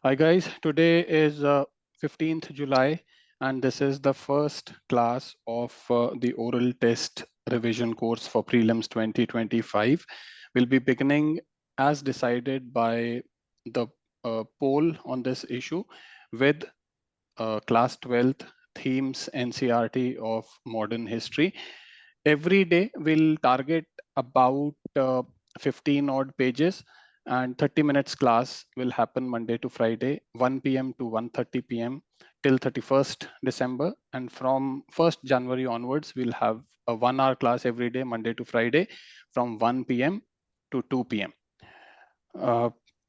Hi guys, today is 15th July and this is the first class of the oral test revision course for prelims 2025. We'll be beginning as decided by the poll on this issue with class 12th themes NCRT of modern history. Every day we'll target about 15 odd pages and 30 minutes class will happen Monday to Friday, 1 p.m. to 1:30 p.m. till 31st December. And from 1st January onwards, we'll have a 1 hour class every day, Monday to Friday, from 1 p.m. to 2 p.m.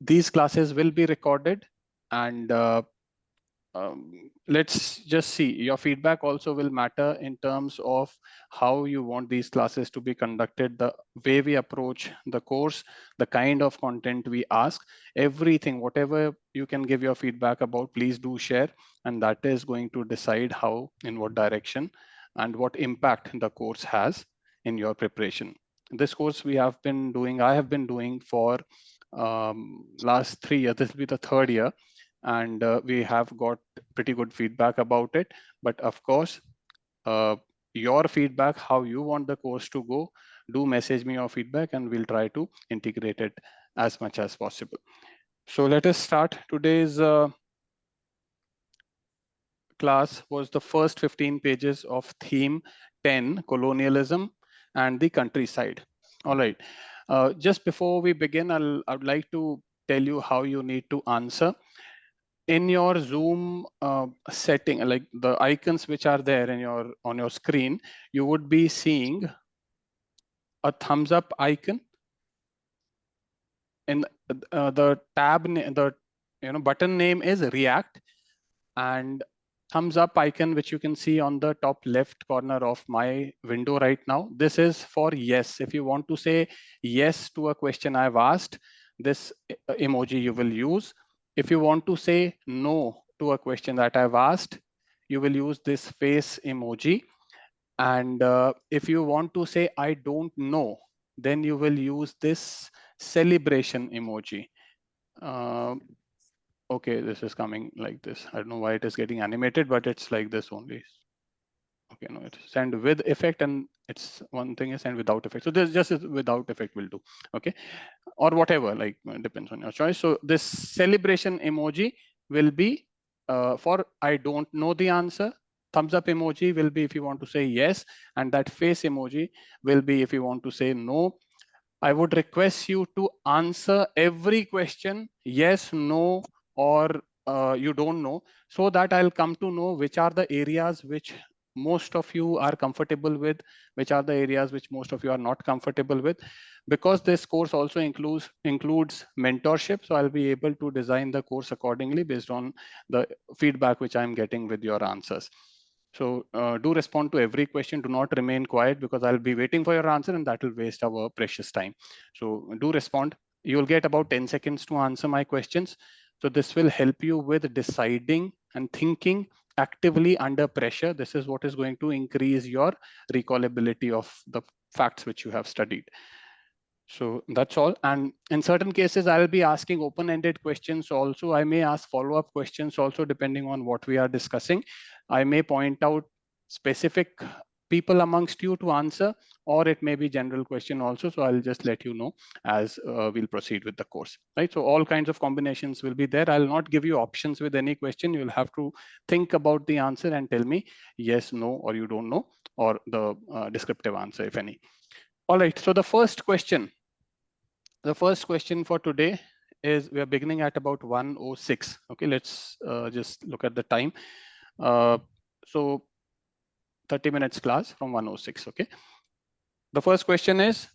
These classes will be recorded and let's just see, your feedback also will matter in terms of how you want these classes to be conducted, the way we approach the course, the kind of content we ask, everything, whatever you can give your feedback about, please do share. And that is going to decide how, in what direction and what impact the course has in your preparation. This course I have been doing for last 3 years. This will be the third year and we have got pretty good feedback about it. But of course, your feedback, how you want the course to go, do message me your feedback and we'll try to integrate it as much as possible. So let us start. Today's class was the first 15 pages of theme 10, colonialism and the countryside. All right. Just before we begin, I would like to tell you how you need to answer. In your Zoom setting, like the icons which are there in on your screen, you would be seeing a thumbs up icon. In the tab, the button name is React, and thumbs up icon which you can see on the top left corner of my window right now. This is for yes. If you want to say yes to a question I've asked, this emoji you will use. If you want to say no to a question that I've asked, you will use this face emoji. And if you want to say I don't know, then you will use this celebration emoji. Okay, this is coming like this. I don't know why it is getting animated, but it's like this only. Okay, no, it's send with effect, and it's one thing is send without effect. So this just without effect will do. Okay, or whatever, like depends on your choice. So this celebration emoji will be for I don't know the answer. Thumbs up emoji will be if you want to say yes, and that face emoji will be if you want to say no. I would request you to answer every question yes, no, or you don't know, so that I'll come to know which are the areas which most of you are comfortable with, which are the areas which most of you are not comfortable with. Because this course also includes mentorship, so I'll be able to design the course accordingly based on the feedback which I'm getting with your answers. So do respond to every question. Do not remain quiet because I'll be waiting for your answer and that will waste our precious time. So do respond. You'll get about 10 seconds to answer my questions. So this will help you with deciding and thinking actively under pressure. This is what is going to increase your recallability of the facts which you have studied. So that's all. And in certain cases, I'll be asking open-ended questions also. I may ask follow-up questions also, depending on what we are discussing. I may point out specific people amongst you to answer, or it may be general question also. So I'll just let you know as we'll proceed with the course, right? So all kinds of combinations will be there. I'll not give you options with any question. You'll have to think about the answer and tell me yes, no, or you don't know, or the descriptive answer, if any. All right, so the first question for today is, we are beginning at about 1:06. Okay, let's just look at the time. So 30 minutes class from 1:06. Okay, the first question is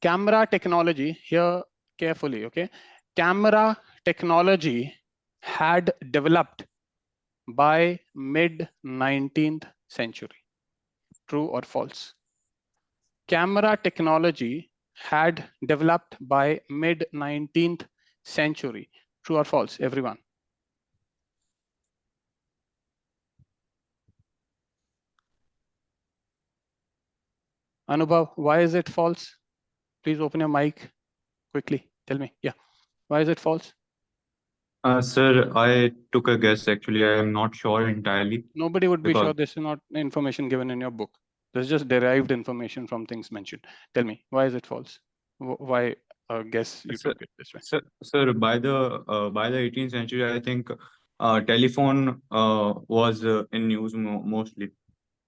camera technology. Here carefully. Okay, camera technology had developed by mid 19th century. True or false? Camera technology had developed by mid 19th century. True or false, everyone? Anubhav, why is it false? Please open your mic quickly. Tell me. Yeah. Why is it false? Sir, I took a guess. Actually, I am not sure entirely Nobody would be because sure. This is not information given in your book. This is just derived information from things mentioned. Tell me, why is it false? Why guess you sir, took it this way? sir, by the 18th century, I think telephone was in use mostly.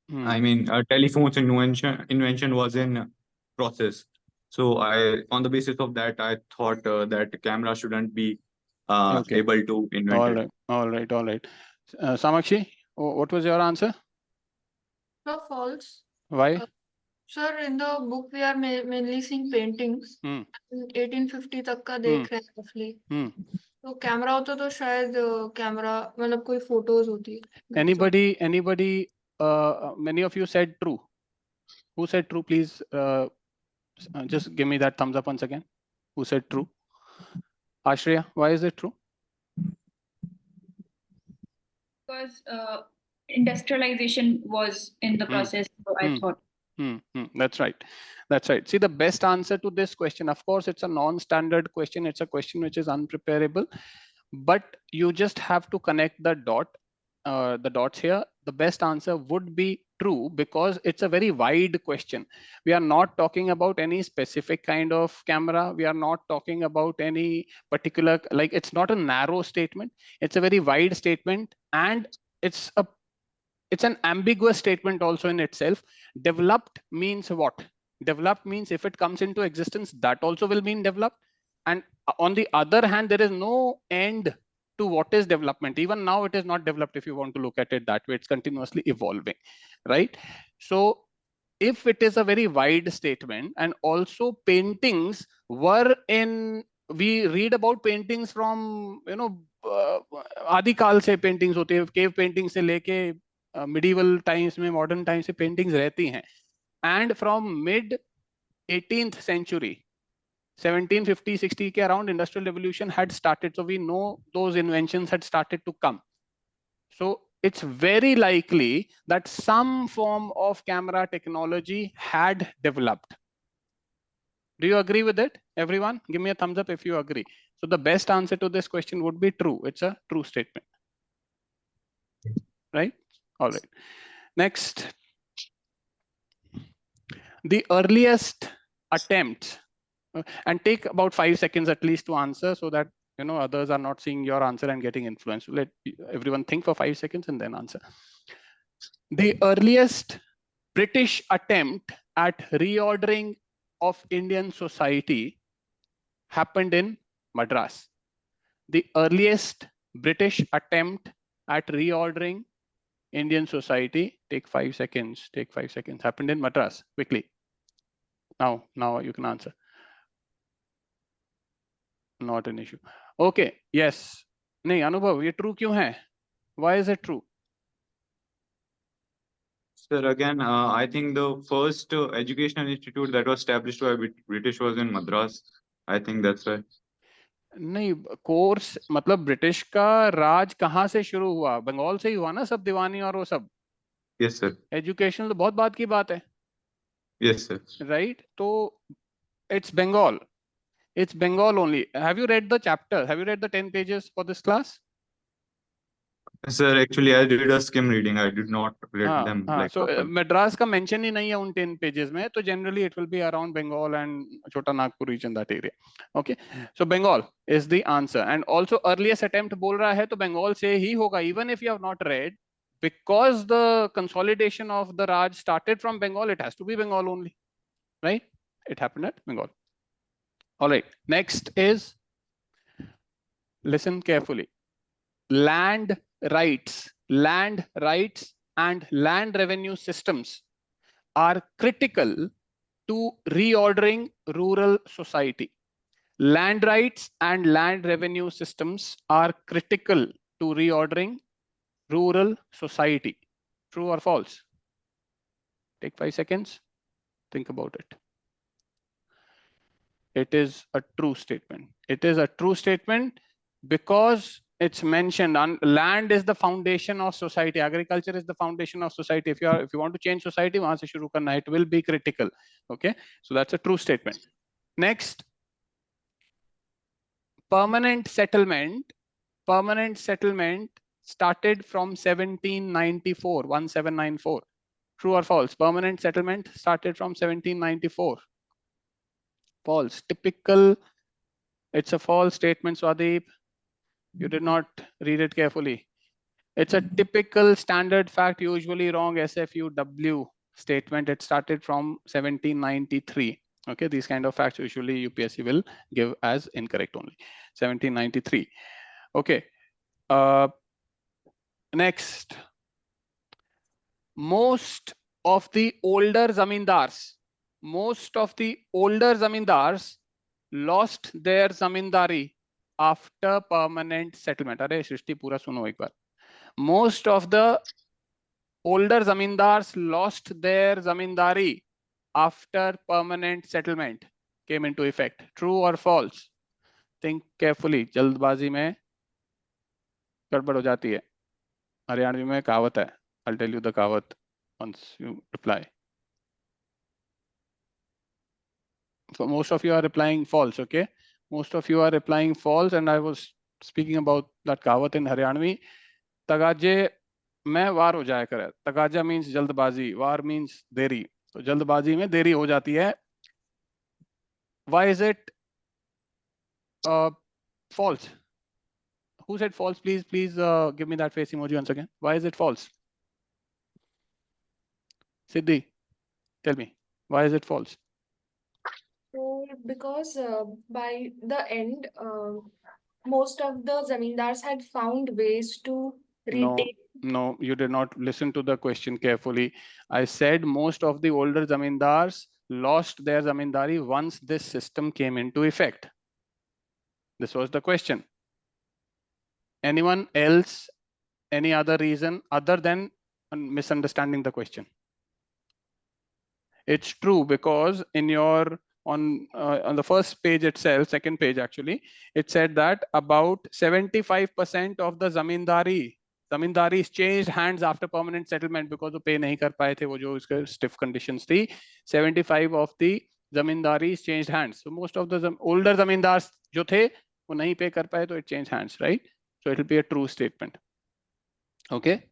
Hmm. I mean, telephone's invention was in process. So on the basis of that, I thought that camera shouldn't be Okay. able to invent All it. right. All right. All right. Samakshi, what was your answer? So false. Why? Sir, in the book we are mainly seeing paintings. Hmm. 1850 तक का Hmm. देख रहे हैं roughly. Hmm. तो camera होता तो शायद camera मतलब कोई फोटोज होती. That's all. Anybody, many of you said true. Who said true? Please just give me that thumbs up once again. Who said true? Ashriya, why is it true? Because industrialization was in the process, so I thought. That's right. That's right. See, the best answer to this question, of course, it's a non-standard question. It's a question which is unpreparable, but you just have to connect the dots here. The best answer would be true because it's a very wide question. We are not talking about any specific kind of camera. We are not talking about any particular, like it's not a narrow statement. It's a very wide statement, and it's an ambiguous statement also in itself. Developed means what? Developed means if it comes into existence, that also will mean developed. And on the other hand, there is no end to what is development. Even now, it is not developed if you want to look at it that way. It's continuously evolving, right? So if it is a very wide statement, and also paintings were in, we read about paintings from, आदि काल से paintings होते हैं, cave paintings से लेके medieval times में, modern times से paintings रहती हैं. And from mid 18th century, 1750 60 के around, industrial revolution had started. So we know those inventions had started to come. So it's very likely that some form of camera technology had developed. Do you agree with it, everyone? Give me a thumbs up if you agree. So the best answer to this question would be true. It's a true statement, right? All right. Next, the earliest attempt, and take about 5 seconds at least to answer, so that others are not seeing your answer and getting influenced. Let everyone think for 5 seconds and then answer. The earliest British attempt at reordering of Indian society happened in Madras. The earliest British attempt at reordering Indian society, take 5 seconds, happened in Madras. Quickly. Now you can answer. Not an issue. Okay, yes. नहीं, अनुभव, ये true क्यों है? Why is it true? Sir, again, I think the first educational institute that was established by British was in Madras. I think that's why. नहीं, course मतलब British का राज कहाँ से शुरू हुआ? बंगाल से ही हुआ ना, सब दीवानी और वो सब. Yes, sir. एजुकेशन तो बहुत बात की बात है. Yes, sir. Right? तो it's Bengal. It's Bengal only. Have you read the chapter? Have you read the 10 pages for this class? Sir, actually, I did a skim reading. I did not read them like so properly. Madras का mention ही नहीं है उन 10 pages में, तो generally it will be around Bengal and Chota Nagpur region, that area. Okay, so Bengal is the answer. And also earliest attempt बोल रहा है तो Bengal से ही होगा, even if you have not read, because the consolidation of the Raj started from Bengal, it has to be Bengal only, right? It happened at Bengal. All right, next is, listen carefully, land rights and land revenue systems are critical to reordering rural society. Land rights and land revenue systems are critical to reordering rural society. True or false? Take 5 seconds. Think about it. It is a true statement. It is a true statement because it's mentioned, land is the foundation of society. Agriculture is the foundation of society. If you want to change society, wahan se shuru karna hai, it will be critical. Okay, so that's a true statement. Next, permanent settlement permanent settlement started from 1794, 1794. True or false? Permanent settlement started from 1794. False. Typical. It's a false statement, Swadeep. You did not read it carefully. It's a typical standard fact, usually wrong SFUW statement. It started from 1793. Okay, these kind of facts usually UPSC will give as incorrect only. 1793. Okay. Next. Most of the older zamindars lost their zamindari after permanent settlement. अरे सृष्टि पूरा सुनो एक बार. Most of the older zamindars lost their zamindari after permanent settlement came into effect. True or false? Think carefully. जल्दबाजी में गड़बड़ हो जाती है. हरियाणवी में कहावत है. I'll tell you the कहावत once you reply. So most of you are replying false. Okay, most of you are replying false, and I was speaking about that कहावत in Haryanvi. तगाजे में वार हो जाया करे. तगाजा means जल्दबाजी, वार means देरी. तो जल्दबाजी में देरी हो जाती है. Why is it false? Who said false? Please give me that face emoji once again. Why is it false? Siddhi, tell me, why is it false? So, because by the end, most of the zamindars had found ways to retain. No, you did not listen to the question carefully. I said most of the older zamindars lost their zamindari once this system came into effect. This was the question. Anyone else? Any other reason other than misunderstanding the question? It's true because in your on the first page itself, second page actually, it said that about 75% of the zamindari changed hands after permanent settlement because वो pay नहीं कर पाए थे, वो जो इसके stiff conditions थी. 75 of the zamindari changed hands. So most of the older zamindars जो थे वो नहीं pay कर पाए, तो it changed hands, right? So it will be a true statement. Okay.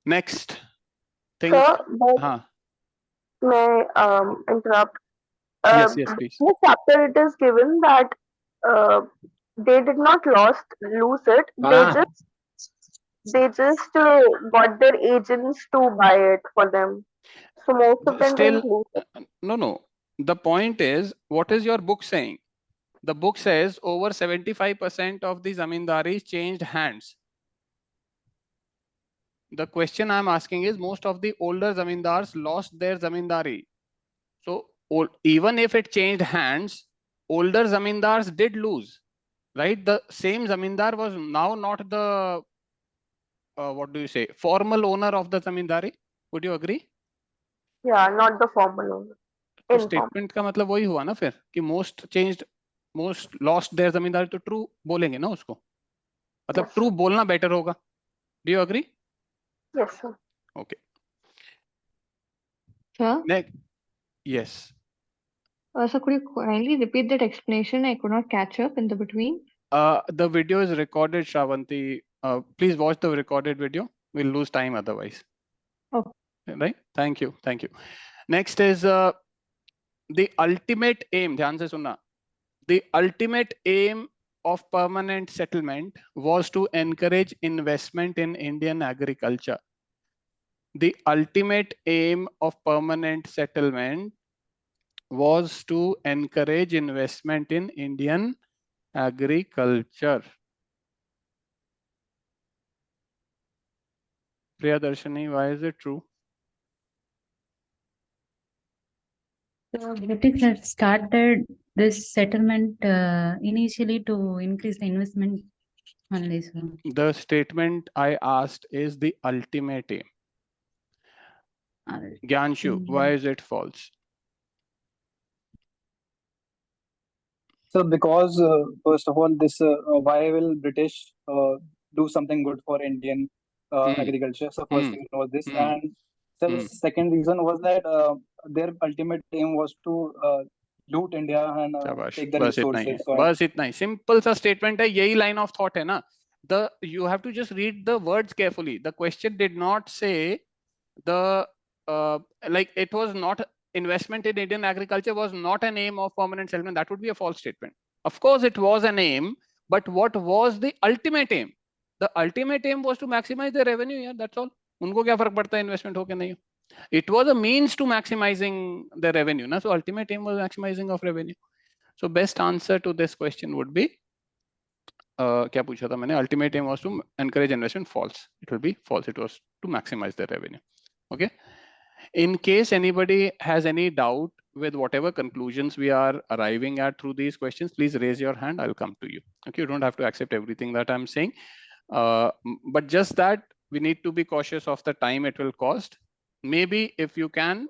Next thing. Sir, but हाँ. may interrupt? Yes, please. In the chapter, it is given that they did not lose it. They just got their agents to buy it for them. So most of them Still, didn't lose it. no. The point is, what is your book saying? The book says over 75% of the zamindaris changed hands. The question I'm asking is, most of the older zamindars lost their zamindari. So even if it changed hands, older zamindars did lose, right? The same zamindar was now not the what do you say, formal owner of the zamindari. Would you agree? Yeah, not the formal owner. तो Informal. Statement का मतलब वही हुआ ना फिर कि most lost their जमींदारी, तो true बोलेंगे ना उसको. मतलब ट्रू बोलना बेटर होगा. Do you agree? Yes, sir. Okay. Sir? Yes. So could you kindly repeat that explanation? I could not catch up in the between. The video is recorded, Shravanti. Please watch the recorded video. We'll lose time otherwise. Okay. Right? Thank you. Next is the ultimate aim. ध्यान से सुनना. The ultimate aim of permanent settlement was to encourage investment in Indian agriculture. The ultimate aim of permanent settlement was to encourage investment in Indian agriculture. Priyadarshini, why is it true? So British had started this settlement initially to increase the investment on this one. The statement I asked is the ultimate aim. Gyanshu, why is it false? So because first of all, this why will British do something good for Indian agriculture? So first thing was this, and so the second reason was that their ultimate aim was to loot India and शाबाश, take the बस इतना ही है, resources. So बस इतना ही simple सा statement है, यही line of thought है ना. The you have to just read the words carefully. The question did not say the like it was not investment in Indian agriculture was not an aim of permanent settlement. That would be a false statement. Of course, it was an aim, but what was the ultimate aim? The ultimate aim was to maximize the revenue. Yeah, that's all. उनको क्या फर्क पड़ता है investment हो के नहीं हो? It was a means to maximizing the revenue. Na? So ultimate aim was maximizing of revenue. So best answer to this question would be क्या पूछा था मैंने? Ultimate aim was to encourage investment. False. It will be false. It was to maximize the revenue. Okay. In case anybody has any doubt with whatever conclusions we are arriving at through these questions, please raise your hand. I'll come to you. Okay. You don't have to accept everything that I'm saying, but just that we need to be cautious of the time it will cost. Maybe if you can,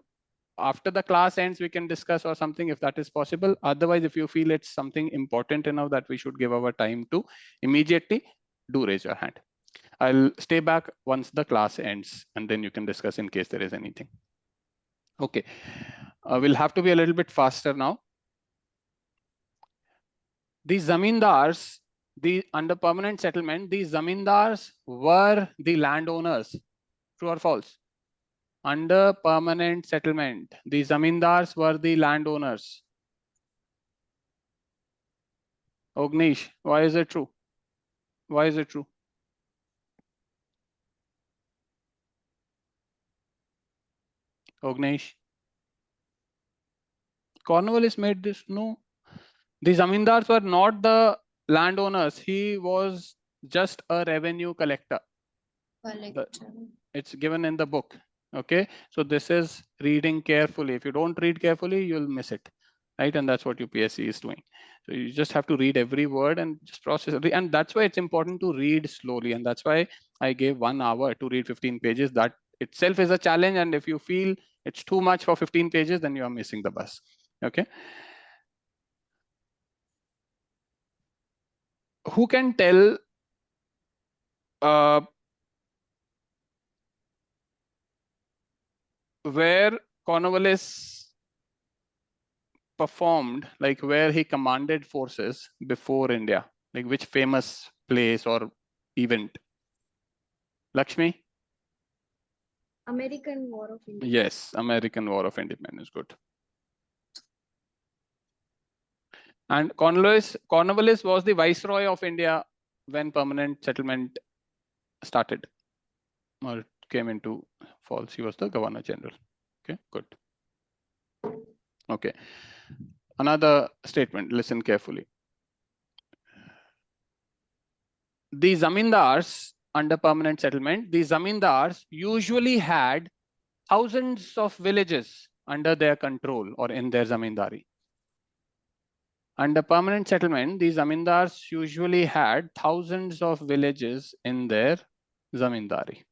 after the class ends, we can discuss or something if that is possible. Otherwise, if you feel it's something important enough that we should give our time to immediately, do raise your hand. I'll stay back once the class ends and then you can discuss in case there is anything. Okay, we'll have to be a little bit faster now. The zamindars, under permanent settlement, the zamindars were the landowners. True or false? Under permanent settlement, the zamindars were the landowners. Ognish, why is it true? Why is it true? Ognish. Cornwallis made this? No. The zamindars were not the landowners. He was just a revenue collector. It's given in the book. Okay. So this is reading carefully. If you don't read carefully, you'll miss it. Right. And that's what UPSC is doing. So you just have to read every word and just process it. And that's why it's important to read slowly. And that's why I gave 1 hour to read 15 pages. That itself is a challenge. And if you feel it's too much for 15 pages, then you are missing the bus. Okay. Who can tell where Cornwallis performed, like where he commanded forces before India, like which famous place or event? Lakshmi? American War of Independence. Yes, American War of Independence. Good. And Cornwallis was the viceroy of India when permanent settlement started or came into false. He was the governor general. Okay, good. Okay. Another statement, listen carefully. The zamindars under permanent settlement, the zamindars usually had thousands of villages under their control or in their zamindari. Under permanent settlement, the zamindars usually had thousands of villages in their zamindari.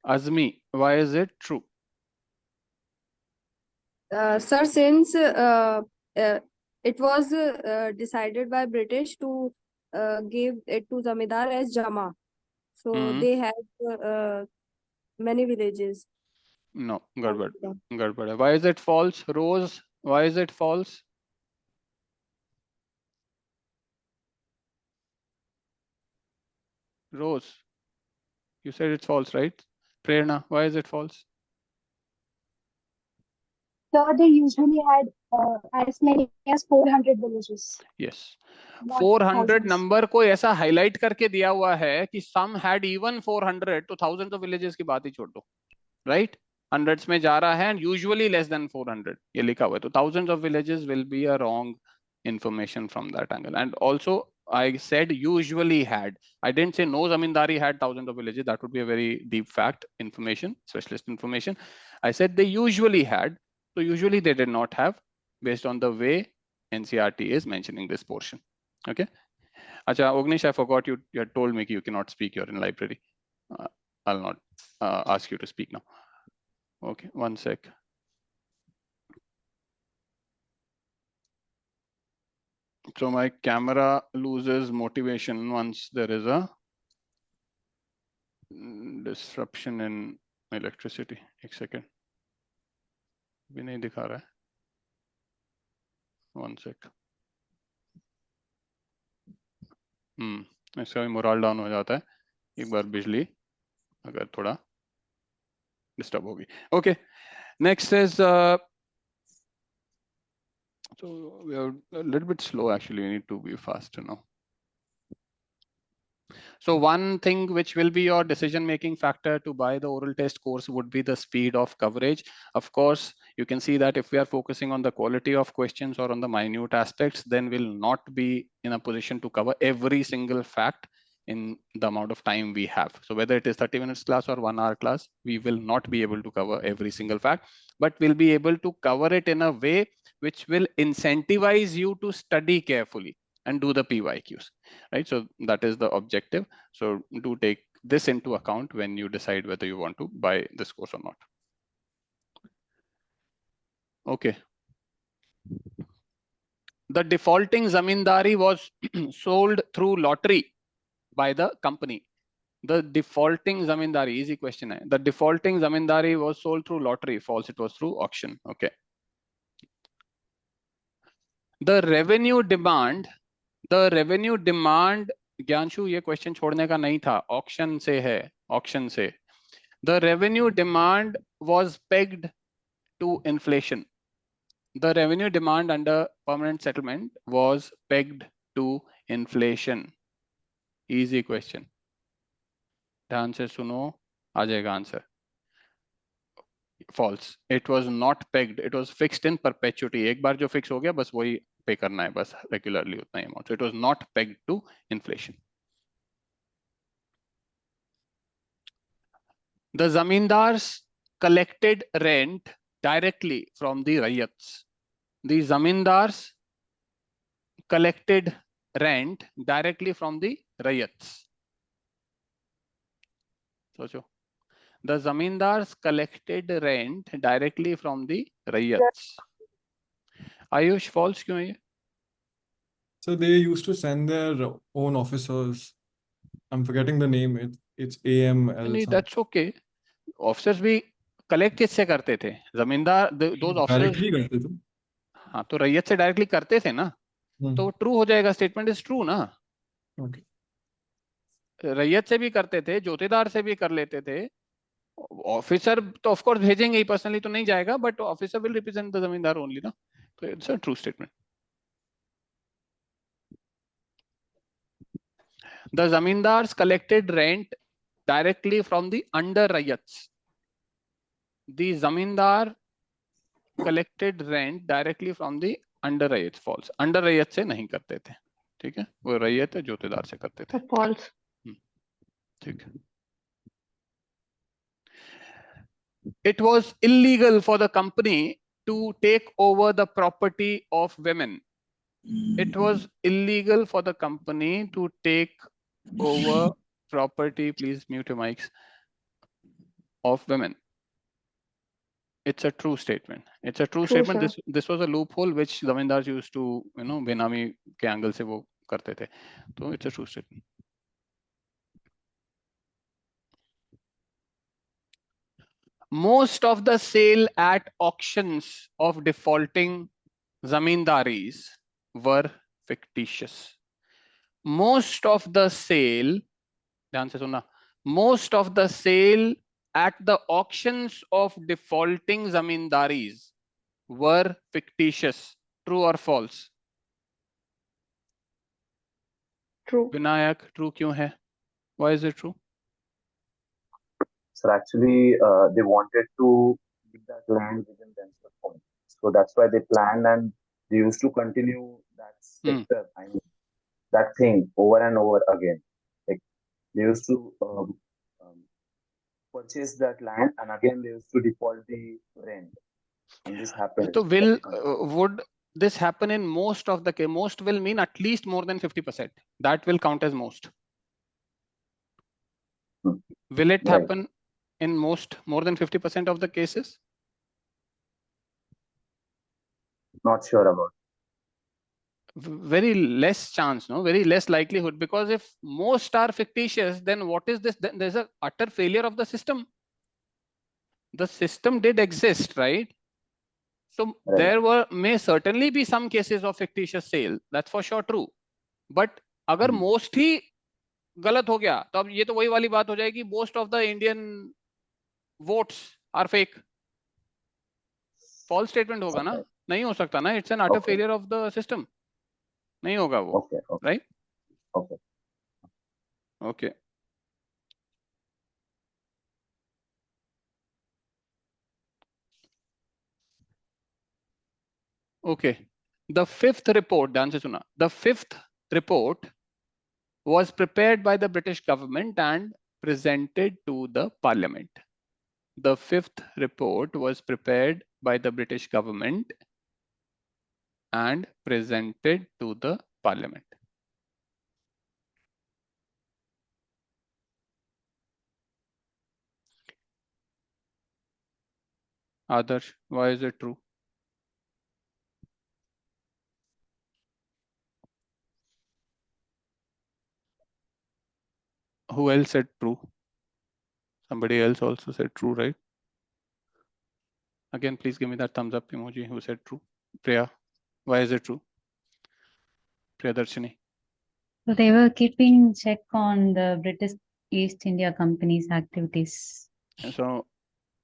Azmi, why is it true? Sir, since it was decided by British to give it to Zamindar as Jama, so they had many villages. No, Garbad. Garbad. Why is it false? Rose, why is it false? Rose, you said it's false, right? Prerna, why is it false? So they usually had as many as 400 villages. Yes. Not 400 thousands. number को ऐसा highlight करके दिया हुआ है कि some had even 400, तो thousands of villages की बात ही छोड़ दो, right? Hundreds में जा रहा है and usually less than 400 ये लिखा हुआ है, तो thousands of villages will be a wrong information from that angle. And also I said usually had. I didn't say no Zamindari had thousands of villages. That would be a very deep fact information, specialist information. I said they usually had. So usually they did not have, based on the way NCERT is mentioning this portion. Okay. Acha, Ognish, I forgot you had told me you cannot speak. You're in library. I'll not ask you to speak now. Okay, one sec. So my camera loses motivation once there is a disruption in electricity. 1 second. भी नहीं दिखा रहा है, 1 sec। इसका भी moral down हो जाता है एक बार बिजली अगर थोड़ा डिस्टर्ब होगी। Okay, next is so we are a little bit slow actually, we need to be faster now. So one thing which will be your decision making factor to buy the oral test course would be the speed of coverage. Of course, you can see that if we are focusing on the quality of questions or on the minute aspects, then we'll not be in a position to cover every single fact in the amount of time we have. So whether it is 30 minutes class or 1 hour class, we will not be able to cover every single fact, but we'll be able to cover it in a way which will incentivize you to study carefully and do the PYQs, right? So that is the objective. So do take this into account when you decide whether you want to buy this course or not. Okay. The defaulting Zamindari was sold through lottery by the company. The defaulting Zamindari, easy question. The defaulting Zamindari was sold through lottery. False, it was through auction. Okay. The revenue demand, ज्ञानशु ये question छोड़ने का नहीं था, auction से है, auction से। The revenue demand was pegged to inflation. The revenue demand under permanent settlement was pegged to inflation. Easy question. ध्यान से सुनो, आ जाएगा answer. False. It was not pegged. It was fixed in perpetuity. एक बार जो fix हो गया बस वही पे करना है, बस रेगुलरली उतना ही amount. So it was not pegged to inflation. The zamindars collected rent directly from the rayats. The zamindars collected rent directly from the rayats. सोचो. The zamindars collected rent directly from the rayats. Ayush, false क्यों है ये? So they used to send their own officers. I'm forgetting the name. It's AML. नहीं, that's okay. Officers भी collect किससे करते थे? जमींदार, those officers Directly करते थे. हाँ, तो रैयत से डायरेक्टली करते थे ना, तो ट्रू हो जाएगा, स्टेटमेंट इज ट्रू ना. Okay. रैयत से भी करते थे, जोतेदार से भी कर लेते थे. ऑफिसर तो ऑफ कोर्स भेजेंगे ही, पर्सनली तो नहीं जाएगा, but officer will represent the जमींदार ओनली ना. तो it's a true statement. The zamindars collected rent directly from the under rayats. The zamindar collected rent directly from the under rayats. False. Under rayat से नहीं करते थे, ठीक है, वो रैयत जोतेदार से करते थे. False. ठीक है. It was illegal for the company to take over the property of women. It was illegal for the company to take over property, please mute your mics, of women. It's a true statement. It's a true statement. This was a loophole which zamindars used to, benami के angle से वो करते थे. तो it's a true statement. Most of the sale at auctions of defaulting zamindaris were fictitious. Most of the sale, ध्यान से सुनना, most of the sale at the auctions of defaulting zamindaris were fictitious. True or false? True. Vinayak, true क्यों है? Why is it true? So actually, they wanted to keep that land within themselves only. So that's why they planned, and they used to continue that sector, I mean, that thing over and over again. Like they used to purchase that land, and again they used to default the rent, and this happened. So would this happen in most of the case? Most will mean at least more than 50%. That will count as most. Will it happen in most, more than 50% of the cases? Not sure about. Very less chance, no? Very less likelihood, because if most are fictitious, then what is this? Then there's a utter failure of the system. The system did exist, right? So there may certainly be some cases of fictitious sale, that's for sure true, but अगर most ही गलत हो गया तो अब ये तो वही वाली बात हो जाएगी, most of the Indian votes are fake. False statement होगा ना, नहीं हो सकता ना, it's an utter failure of the system, नहीं होगा वो, right? Okay. Okay. The fifth report, ध्यान से सुना, the fifth report was prepared by the British government and presented to the parliament. The fifth report was prepared by the British government and presented to the parliament. Adarsh, why is it true? Who else said true? Somebody else also said true, right? Again, please give me that thumbs up emoji. Who said true? Priya, why is it true? Priyadarshini. So they were keeping check on the British East India Company's activities. So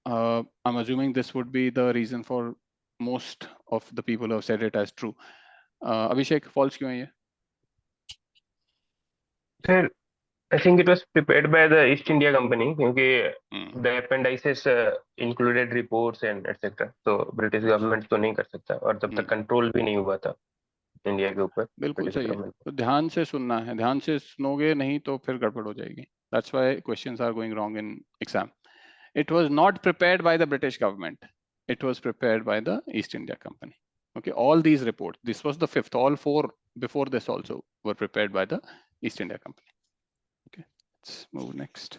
I'm assuming this would be the reason for most of the people who have said it as true. Abhishek, false क्यों है ये? Sir, I think it was prepared by the East India Company क्योंकि the appendices included reports and etc. So British government तो नहीं कर सकता और तब तक control भी नहीं हुआ था इंडिया के ऊपर. बिल्कुल सही है, तो ध्यान से सुनना है, ध्यान से सुनोगे नहीं तो फिर गड़बड़ हो जाएगी. That's why questions are going wrong in exam. It was not prepared by the British government. It was prepared by the East India Company. Okay, all these reports, this was the fifth, all four before this also were prepared by the East India Company. Okay, let's move next.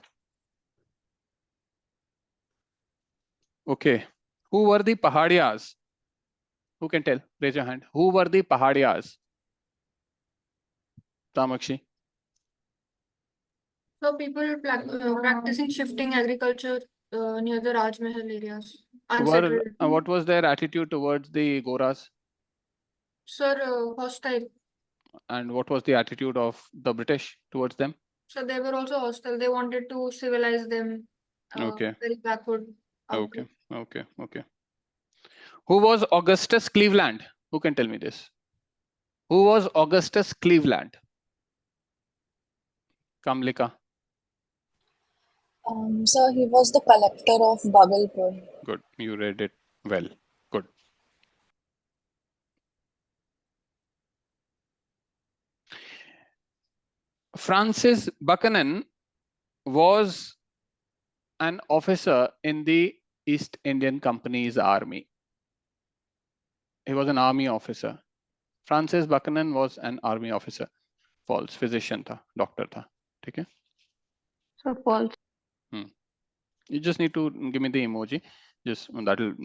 Okay, who were the Pahadiyas? Who can tell? Raise your hand. Who were the Pahadiyas? Tamakshi. So people practicing shifting agriculture near the Raj Mahal areas. Unsettled. What was their attitude towards the Goras? Sir, hostile. And what was the attitude of the British towards them? So they were also hostile. They wanted to civilize them. Okay. Very backward. Okay. Okay. Okay. Who was Augustus Cleveland? Who can tell me this? Who was Augustus Cleveland? Kamlika. So he was the collector of Bhagalpur. Good. You read it well. Good. Francis Buchanan was an officer in the East Indian Company's army. He was an army officer. Francis Buchanan was an army officer. False. Physician tha, doctor tha. Okay? So false. You just need to give me the emoji. Just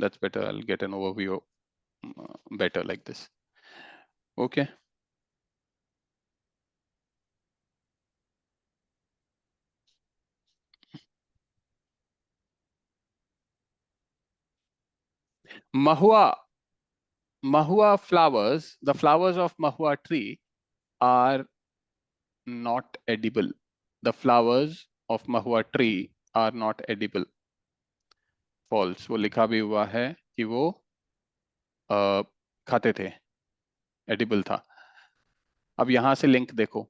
that's better. I'll get an overview better like this. Okay. Mahua flowers, the flowers of Mahua tree are not edible. The flowers of Mahua tree are not edible. False. वो लिखा भी हुआ है कि वो खाते थे, edible था. अब यहाँ से लिंक देखो,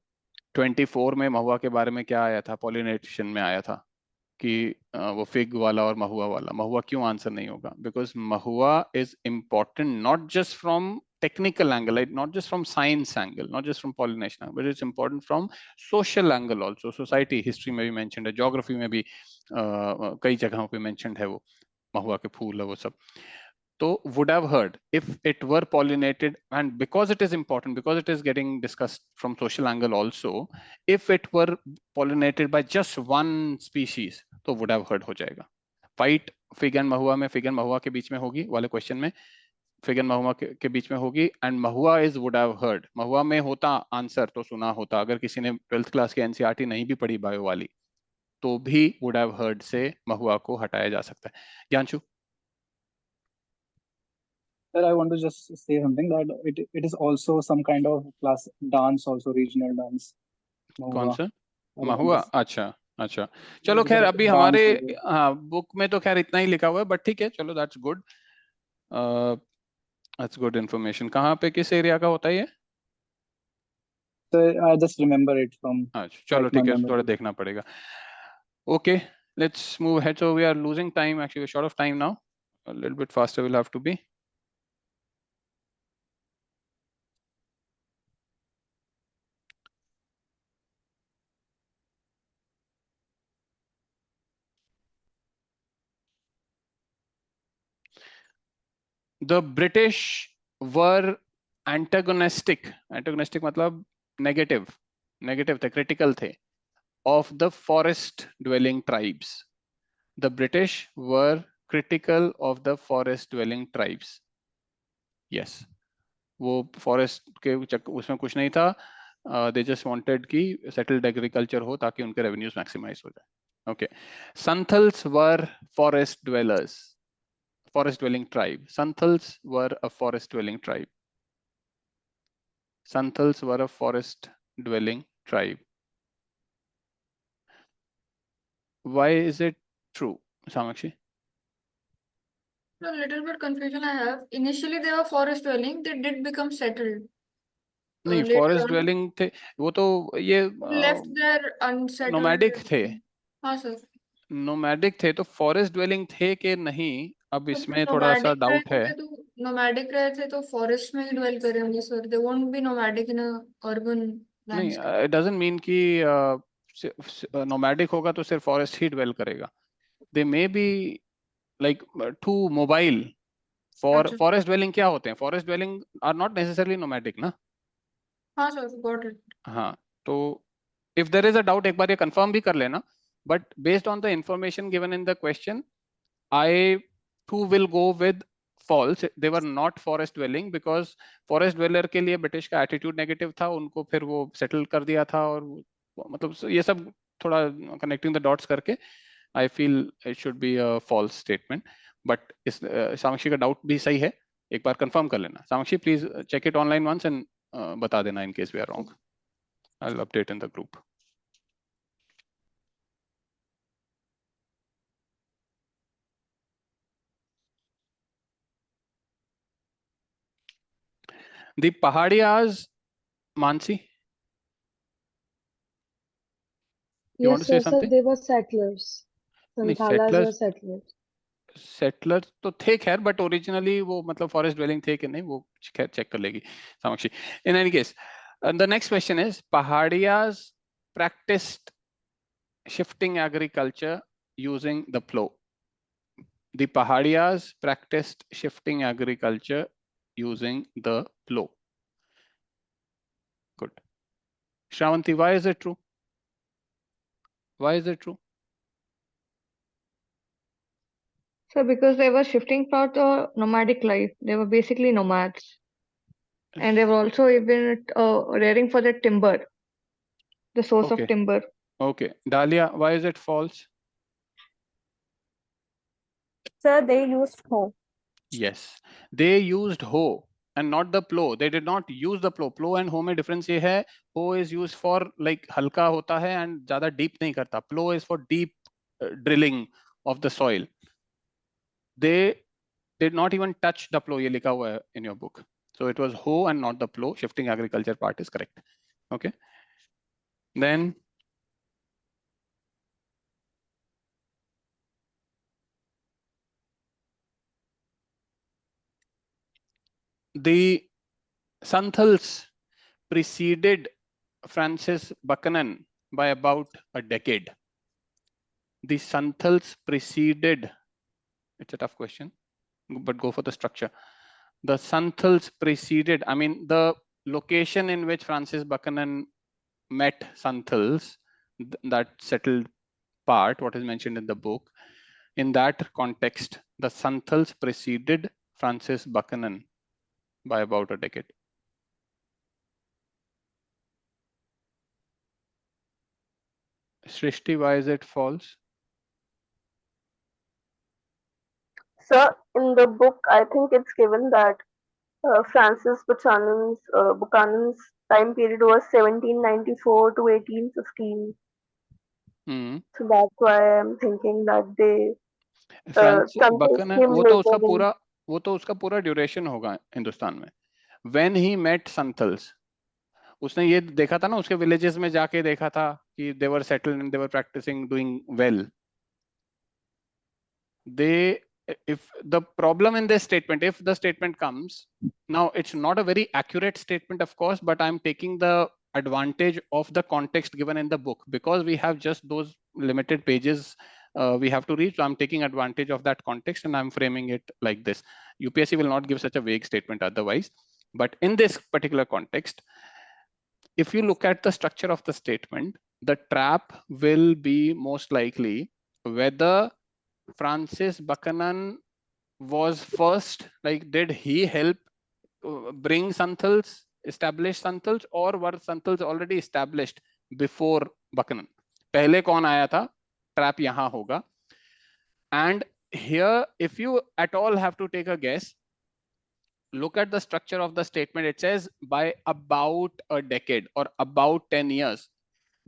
24 में महुआ के बारे में क्या आया था, पॉलिनेशन में आया था कि वो फिग वाला और महुआ वाला. महुआ क्यों आंसर नहीं होगा? Because Mahua is important not just from technical angle, like not just from science angle, not just from pollination, but it's important from social angle also. Society history में भी mentioned है, geography में भी कई जगहों पे mentioned है वो महुआ के फूल है वो सब. तो would have heard if it were pollinated, and because it is important, because it is getting discussed from social angle also, if it were pollinated by just one species, तो would have heard हो जाएगा. Fight fig and mahua में, fig and mahua के बीच में होगी वाले question में, fig and mahua के बीच में होगी, and mahua is would have heard. mahua में होता आंसर तो सुना होता. अगर किसी ने 12th क्लास की एनसीईआरटी नहीं भी पढ़ी बायो वाली तो भी would have heard से mahua को हटाया जा सकता है. ज्ञानशु. Sir, I want to just say something that it is also some kind of class dance, also regional dance. कौन Mahua. सा? I Mahua? just- अच्छा अच्छा, चलो खैर, अभी dance हमारे है। हाँ बुक में तो खैर इतना ही लिखा हुआ है, बट ठीक है, चलो that's good, that's good information. कहाँ पे, किस एरिया का होता है ये? So I just remember it from अच्छा चलो like my ठीक है, थोड़ा memory. देखना पड़ेगा। Okay, let's move ahead. So we are losing time, actually we're short of time now, a little bit faster we'll have to be. The British were antagonistic मतलब negative थे, critical थे, of the forest dwelling tribes. The British were critical of the forest dwelling tribes. Yes, वो forest के उसमें कुछ नहीं था, they just wanted कि settled agriculture हो ताकि उनके revenues maximize हो जाए. Okay, Santhals were forest dwellers, forest dwelling tribe. Santhals were a forest dwelling tribe. Santhals were a forest dwelling tribe. Why is it true, Samakshi? A little bit confusion I have. Initially, they were forest dwelling. They did become settled. नहीं, Later forest on, dwelling थे वो तो, ये left their unsettled. Nomadic थे, हाँ sir. Nomadic थे, तो forest dwelling थे कि नहीं, अब इसमें थोड़ा सा नोमैडिक रहे डाउट है। थे तो नोमैडिक रहे थे तो फॉरेस्ट में ही ड्वेल करे होंगे sir. They won't be nomadic in a urban नहीं, लैंडस्केप। इट डजंट मीन कि नोमैडिक होगा तो सिर्फ फॉरेस्ट ही ड्वेल करेगा। They may be like to mobile for अच्छा। Forest dwelling. क्या होते हैं forest dwelling? Are not necessarily nomadic ना। हाँ सर, गॉट इट। हाँ, तो if there is a doubt एक बार ये कंफर्म भी कर लेना, but based on the information given in the question, I too will go with false. They were not forest dwelling because forest dweller के लिए ब्रिटिश का एटीट्यूड नेगेटिव था, उनको फिर वो सेटल कर दिया था, और मतलब ये सब थोड़ा कनेक्टिंग द डॉट्स करके I feel it should be a false statement. But इस साक्षी का डाउट भी सही है, एक बार कंफर्म कर लेना। Sakshi please check it online once and बता देना in case we are wrong. I will update in the group. The Pahadiyas, Mansi, you want to Yes, say sir, sir, something? they were settlers. नहीं, Santhalas were settlers. Settler तो थे खैर, but originally वो मतलब forest dwelling थे कि नहीं वो खैर चेक कर लेगी Sakshi. In any case the next question is Pahadiyas practised shifting agriculture using the plough. The Pahadiyas practised shifting agriculture using the plough. Good. Shravanti, why is it true? Why is it true? So because they were shifting for the nomadic life, they were basically nomads, and they were also even rearing for the timber, the source of Okay. timber. Okay, Dahlia, why is it false? Sir, they used hoe. Yes, they used hoe and not the plow. They did not use the plow. Plow and hoe में difference ये है, hoe is used for like हल्का होता है and ज़्यादा deep नहीं करता. Plow is for deep drilling of the soil. They did not even touch the plow. ये लिखा हुआ है in your book. So it was hoe and not the plow. Shifting agriculture part is correct. Okay. Then the Santhals preceded Francis Buchanan by about a decade. The Santhals preceded, it's a tough question, but go for the structure. The Santhals preceded, I mean, the location in which Francis Buchanan met Santhals, that settled part, what is mentioned in the book, in that context, the Santhals preceded Francis Buchanan by about a decade. Srishti, why is it false? So in the book, I think it's given that Francis Buchanan's time period was 1794 to 1815. So that's why I'm thinking that they Francis Santhals बकनन, came later in. वो तो उसका पूरा duration होगा हिंदुस्तान में. When he met Santhals, उसने ये देखा था ना, उसके विलेजेस में जाके देखा था कि they were settled and they were practicing doing well. If the problem in this statement, if the statement comes, now it's not a very accurate statement, of course, but I'm taking the advantage of the context given in the book because we have just those limited pages we have to read. So I'm taking advantage of that context and I'm framing it like this. UPSC will not give such a vague statement otherwise, but in this particular context, if you look at the structure of the statement, the trap will be most likely whether Francis Buchanan was first, like did he help bring Santhals, establish Santhals, or were Santhals already established before Buchanan? पहले कौन आया था? Trap यहाँ होगा. And here, if you at all have to take a guess, look at the structure of the statement. It says by about a decade or about 10 years.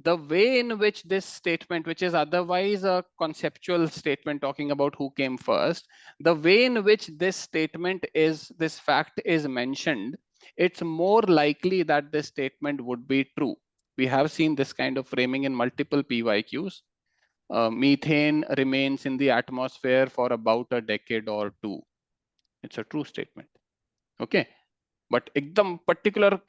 The way in which this statement, which is otherwise a conceptual statement talking about who came first, the way in which this statement is, this fact is mentioned, it's more likely that this statement would be true. We have seen this kind of framing in multiple PYQs. Methane remains in the atmosphere for about a decade or two. It's a true statement. Okay. But एकदम particular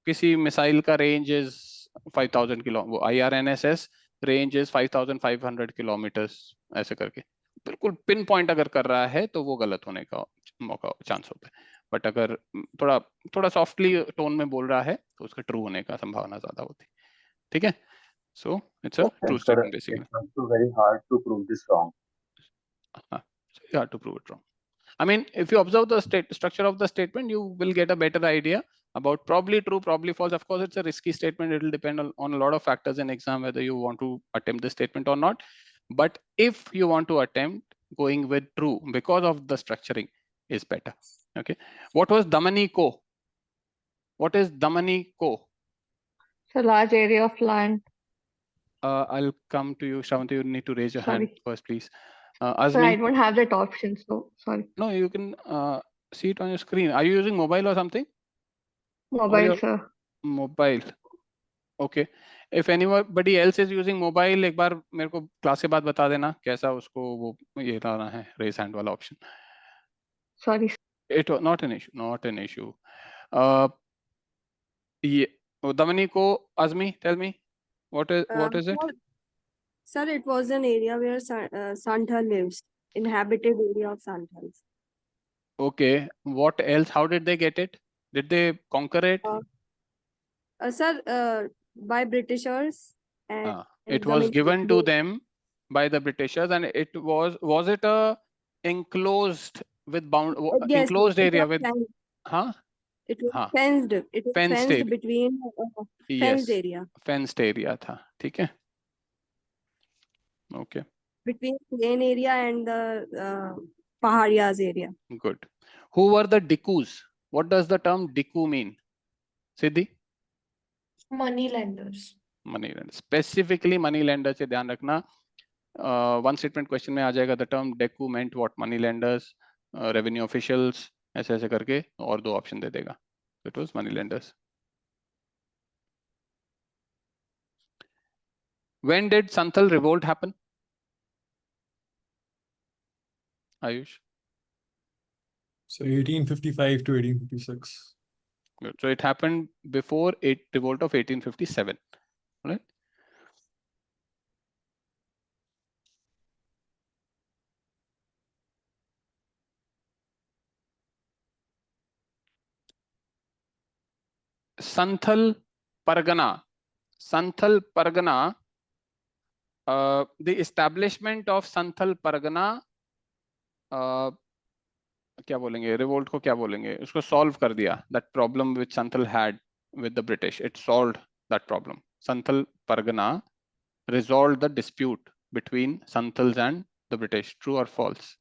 किसी missile का range is 5,000 kilo, वो IRNSS range is 5,500 kilometers ऐसे करके बिल्कुल pin point अगर कर रहा है तो वो गलत होने का मौका चांस होता है. बट अगर थोड़ा सॉफ्टली टोन में बोल रहा है तो उसका ट्रू होने का संभावना ज्यादा होती है. ठीक है. So it's a true statement basically. It's also very hard to prove this wrong. It's hard to prove it wrong. I mean, if you observe the structure of the statement, you will get a better idea about probably true, probably false. Of course, it's a risky statement. It will depend on a lot of factors in exam, whether you want to attempt this statement or not. But if you want to attempt, going with true because of the structuring is better. Okay. What was Damani Ko? What is Damani Ko? It's a large area of land. I'll come to you, Shravanti. You need to raise your hand first, please. Sir, Azmi? I don't have that option, so sorry. No, you can see it on your screen. Are you using mobile or something? Mobile, sir. Mobile. Okay. If anybody else is using mobile, एक बार मेरे को class के बाद बता देना कैसा उसको वो ये लाना है raise hand वाला option. Sorry. It was not an issue. Not an issue. ये Damani को, Azmi, tell me what is it? Sir, it was an area where Santhal lives, inhabited area of Santhals. Okay. What else? How did they get it? Did they conquer it? Sir, by Britishers. And it was given to them by the Britishers, and it was it a enclosed with bound yes, enclosed area with fenced. Huh? It was fenced. It was fenced area. Between fenced area. Fenced area था. ठीक है. Okay. Between plain area and the Paharias area. Good. Who were the Dikus? What does the term Diku mean? Siddhi? Money lenders. Money lenders. Specifically money lenders से ध्यान रखना. One statement question में आ जाएगा. The term Diku meant what? Money lenders, revenue officials, ऐसे ऐसे करके और दो option दे देगा. It was money lenders. When did Santhal revolt happen? Ayush? So 1855 to 1856. Good. So it happened before revolt of 1857. Right? Santhal Pargana. Santhal Pargana. The establishment of Santhal Pargana. क्या बोलेंगे revolt को क्या बोलेंगे उसको solve कर दिया that problem which Santhal had with the British it solved that problem Santhal Pargana resolved the dispute between Santhals and the British. True or false?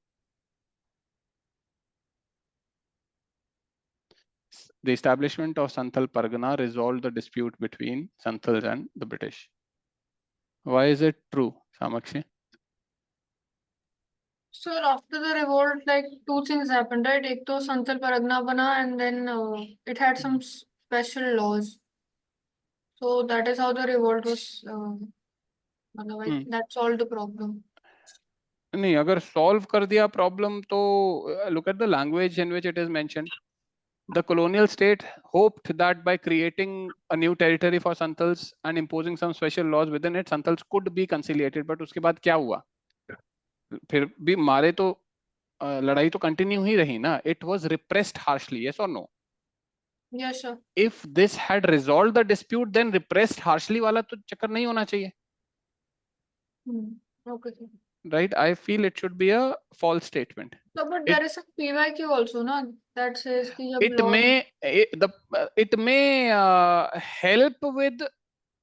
the establishment of Santhal Pargana resolved the dispute between Santhals and the British. Why is it true, Samakshi? So after the revolt, like two things happened, right? Ek to Santhal Pargana bana, and then it had some special laws. So that is how the revolt was. Otherwise, that solved the problem. नहीं, अगर solve कर दिया problem तो look at the language in which it is mentioned. The colonial state hoped that by creating a new territory for Santhals and imposing some special laws within it, Santhals could be conciliated. But उसके बाद क्या हुआ? फिर भी मारे तो लड़ाई तो continue ही रही ना. It was repressed harshly, yes or no? Yes, sir. If this had resolved the dispute, then repressed harshly वाला तो चक्कर नहीं होना चाहिए. Okay, sir. Right? I feel it should be a false statement. So, but there is a PYQ also, no? That says कि जब It law. may help with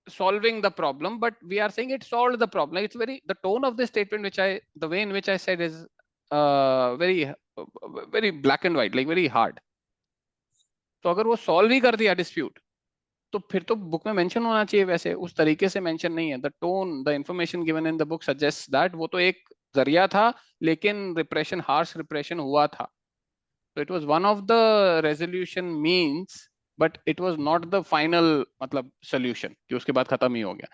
solving the problem, but we are saying it solved the problem. It's very, the tone of this statement, the way in which I said is very black and white, like very hard. तो अगर वो solve ही कर दिया dispute, तो फिर तो book में mention होना चाहिए वैसे, उस तरीके से mention नहीं है. The tone, the information given in the book suggests that वो तो एक जरिया था, लेकिन repression, harsh repression हुआ था. So it was one of the resolution means, but it was not the final मतलब solution कि उसके बाद खत्म ही हो गया.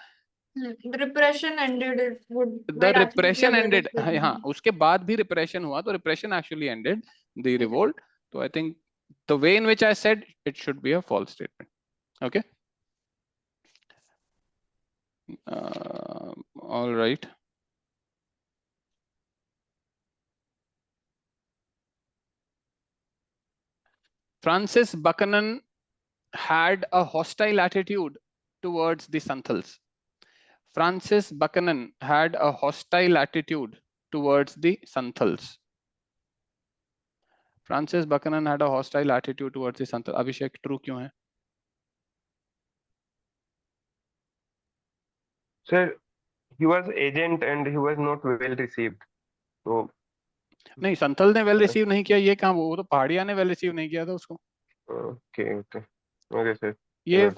The repression ended. It would. The repression ended. हाँ, उसके बाद भी repression हुआ, तो repression actually ended the revolt. So I think the way in which I said it should be a false statement. Okay. All right. Francis Buchanan had a hostile attitude towards the Santhals. Francis Buchanan had a hostile attitude towards the Santhals. Francis Buchanan had a hostile attitude towards the Santhals. Abhishek, true क्यों है? Sir, he was agent and he was not well received. So नहीं, संथल ने well receive नहीं किया, ये कहाँ, वो तो पहाड़िया ने well receive नहीं किया था उसको. okay, sir. ये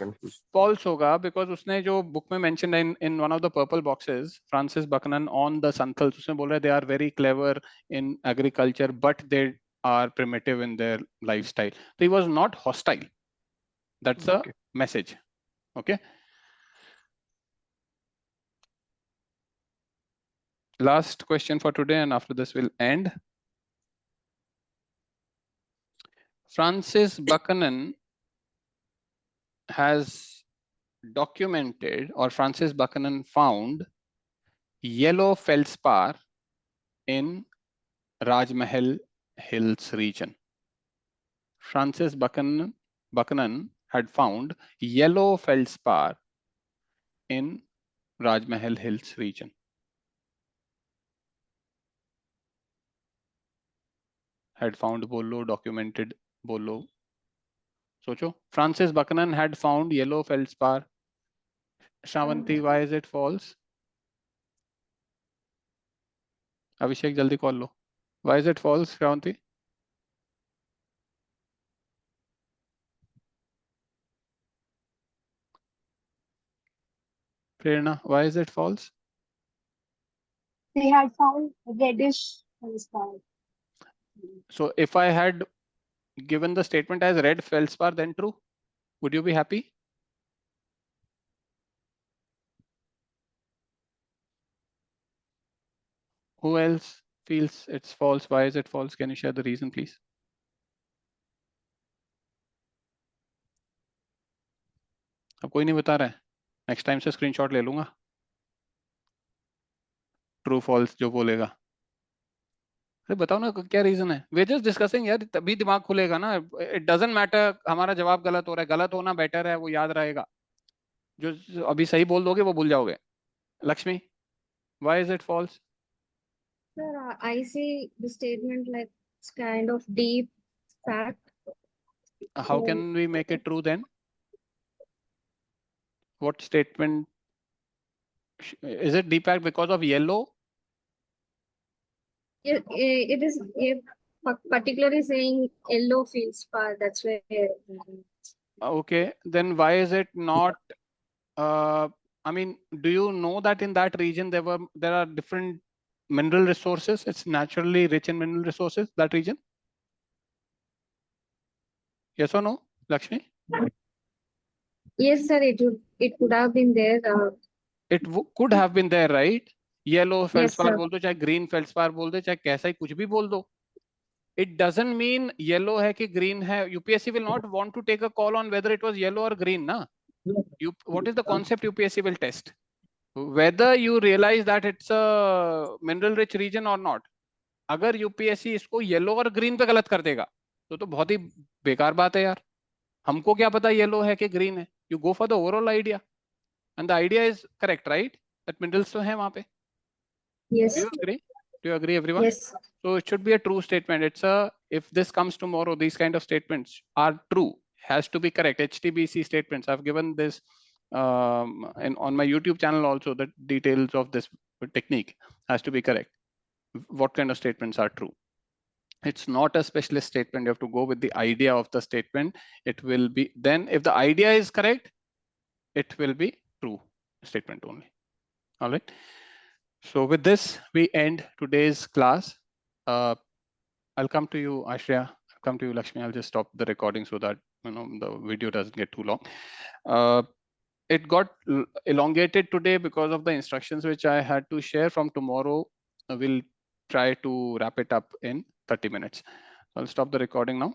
false होगा because उसने जो book में mentioned in one of the purple boxes, Francis Buchanan on the Santhals, उसने बोला they are very clever in agriculture but they are primitive in their lifestyle. So he was not hostile. That's a message. Okay. Last question for today, and after this we'll end. Francis Buchanan has documented, or Francis Buchanan found, yellow feldspar in Rajmahal Hills region. Francis Buchanan had found yellow feldspar in Rajmahal Hills region. Had found Bolo, documented Bolo. Socho, Francis Buchanan had found yellow feldspar. Shravanti, why is it false? Abhishek, jaldi call lo. Why is it false, Shravanti? Prerna, why is it false? They had found reddish feldspar. So if I had given the statement as red feldspar, then true. Would you be happy? Who else feels it's false? Why is it false? Can you share the reason, please? अब कोई नहीं बता रहा है. Next time से screenshot ले लूंगा. True, false जो बोलेगा. अरे बताओ ना क्या रीजन है. We're just discussing यार, तभी दिमाग खुलेगा ना. It doesn't matter हमारा जवाब गलत हो रहा है. गलत होना बेटर है, वो याद रहेगा. जो अभी सही बोल दोगे वो भूल जाओगे. Lakshmi, why is it false? Sir, I see the statement like it's kind of deep fact. How can we make it true then? What statement? Is it deep fact because of yellow? It is particularly saying yellow feldspar. That's why. Okay, then why is it not? I mean, do you know that in that region there are different mineral resources? It's naturally rich in mineral resources, that region. Yes or no, Lakshmi? Yes, sir. It could have been there. It could have been there, right? Yellow Yes, feldspar sir. बोल दो, चाहे green feldspar बोल दो, चाहे कैसा ही कुछ भी बोल दो. It doesn't mean yellow है कि green है. UPSC will not want to take a call on whether it was yellow or green, na? What is the concept UPSC will test? Whether you realize that it's a mineral rich region or not. अगर UPSC इसको yellow और green पे गलत कर देगा तो बहुत ही बेकार बात है यार. हमको क्या पता येलो है कि ग्रीन है. You go for the overall idea and the idea is correct, right? That minerals तो है वहां पे. Yes. Do you agree everyone? Yes. So it should be a true statement. It's a, if this comes tomorrow, these kind of statements are true, has to be correct. HTBC statements, I've given this and on my YouTube channel also, the details of this technique has to be correct. What kind of statements are true? It's not a specialist statement. You have to go with the idea of the statement. It will be, then if the idea is correct, it will be true statement only. All right. So with this, we end today's class. I'll come to you, Ashriya. I'll come to you, Lakshmi. I'll just stop the recording so that the video doesn't get too long. It got elongated today because of the instructions which I had to share. From tomorrow, we'll try to wrap it up in 30 minutes. I'll stop the recording now.